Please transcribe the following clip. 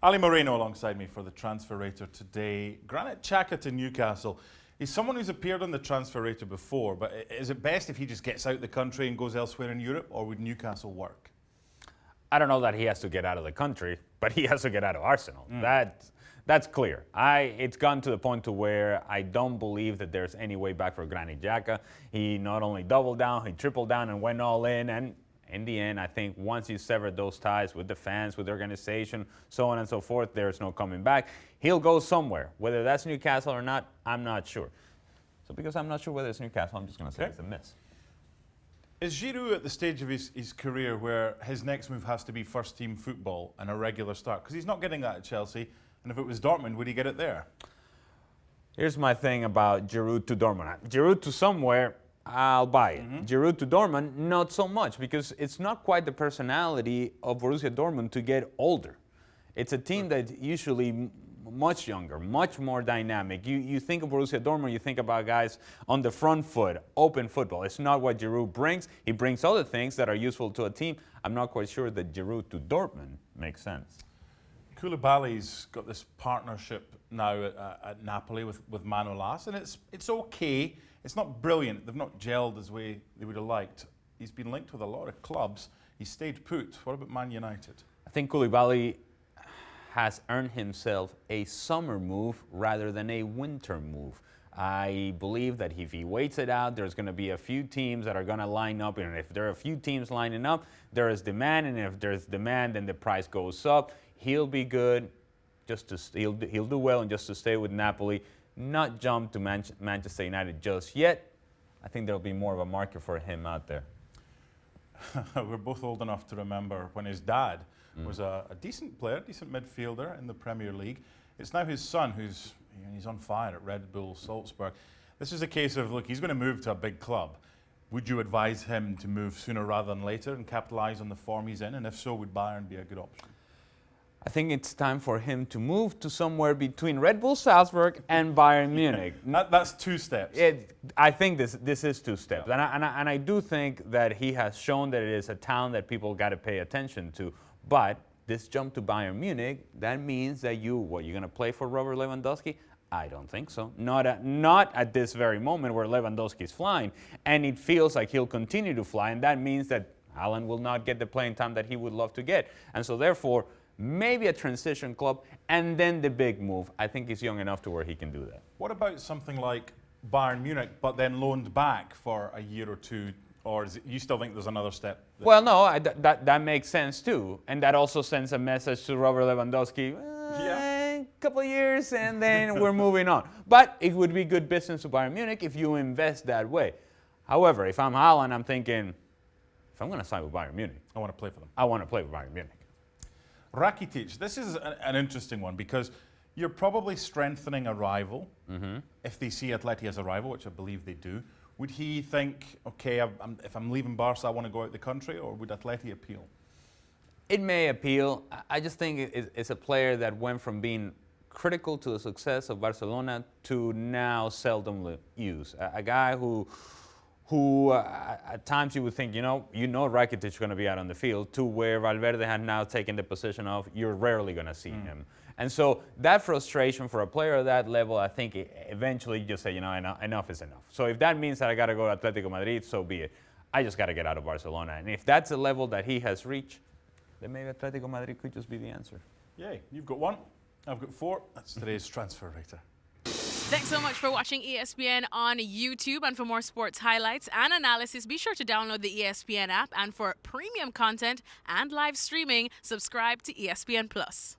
Ali Moreno alongside me for the Transfer Rater today. Granit Xhaka to Newcastle. He's someone who's appeared on the Transfer Rater before, but is it best if he just gets out of the country and goes elsewhere in Europe, or would Newcastle work? I don't know that he has to get out of the country, but he has to get out of Arsenal. That's clear. It's gone to the point to where I don't believe that there's any way back for Granit Xhaka. He not only doubled down, he tripled down and went all in. And in the end, I think once you sever those ties with the fans, with the organization, so on and so forth, there's no coming back. He'll go somewhere. Whether that's Newcastle or not, I'm not sure. So because I'm not sure whether it's Newcastle, I'm just going to say it's a miss. Is Giroud at the stage of his career where his next move has to be first-team football and a regular start? Because he's not getting that at Chelsea, and if it was Dortmund, would he get it there? Here's my thing about Giroud to Dortmund. Giroud to somewhere, I'll buy it. Giroud to Dortmund, not so much, because it's not quite the personality of Borussia Dortmund to get older. It's a team that's usually much younger, much more dynamic. You think of Borussia Dortmund, you think about guys on the front foot, open football. It's not what Giroud brings. He brings other things that are useful to a team. I'm not quite sure that Giroud to Dortmund makes sense. Koulibaly's got this partnership now at Napoli with Manolas, and it's okay. It's not brilliant. They've not gelled as way they would have liked. He's been linked with a lot of clubs. He stayed put. What about Man United? I think Koulibaly has earned himself a summer move rather than a winter move. I believe that if he waits it out, there's going to be a few teams that are going to line up. And if there are a few teams lining up, there is demand. And if there's demand, then the price goes up. He'll be good. He'll do well and just to stay with Napoli, not jump to Manchester United just yet. I think there'll be more of a market for him out there. We're both old enough to remember when his dad was a decent player, decent midfielder in the Premier League. It's now his son he's on fire at Red Bull Salzburg. This is a case of, look, he's going to move to a big club. Would you advise him to move sooner rather than later and capitalise on the form he's in? And if so, would Bayern be a good option? I think it's time for him to move to somewhere between Red Bull Salzburg and Bayern Munich. That's two steps. I think this is two steps. Yeah. And I do think that he has shown that it is a town that people got to pay attention to. But this jump to Bayern Munich, that means that you're going to play for Robert Lewandowski? I don't think so. Not at this very moment where Lewandowski's flying. And it feels like he'll continue to fly. And that means that Haaland will not get the playing time that he would love to get. And so therefore, maybe a transition club, and then the big move. I think he's young enough to where he can do that. What about something like Bayern Munich, but then loaned back for a year or two? Or you still think there's another step? Well, no, that makes sense too. And that also sends a message to Robert Lewandowski, a couple of years, and then we're moving on. But it would be good business to Bayern Munich if you invest that way. However, if I'm Haaland, I'm thinking, if I'm going to sign with Bayern Munich, I want to play for them. I want to play with Bayern Munich. Rakitic, this is an interesting one because you're probably strengthening a rival. If they see Atleti as a rival, which I believe they do. Would he think, okay, if I'm leaving Barca, I want to go out the country, or would Atleti appeal? It may appeal. I just think it's a player that went from being critical to the success of Barcelona to now seldom used. A guy who at times you would think, Rakitic is going to be out on the field, to where Valverde had now taken the position of you're rarely going to see him. And so that frustration for a player of that level, I think eventually you just say, enough is enough. So if that means that I got to go to Atletico Madrid, so be it. I just got to get out of Barcelona. And if that's a level that he has reached, then maybe Atletico Madrid could just be the answer. Yay, you've got one, I've got four. That's today's Transfer Rater. Thanks so much for watching ESPN on YouTube. And for more sports highlights and analysis, be sure to download the ESPN app. And for premium content and live streaming, subscribe to ESPN Plus.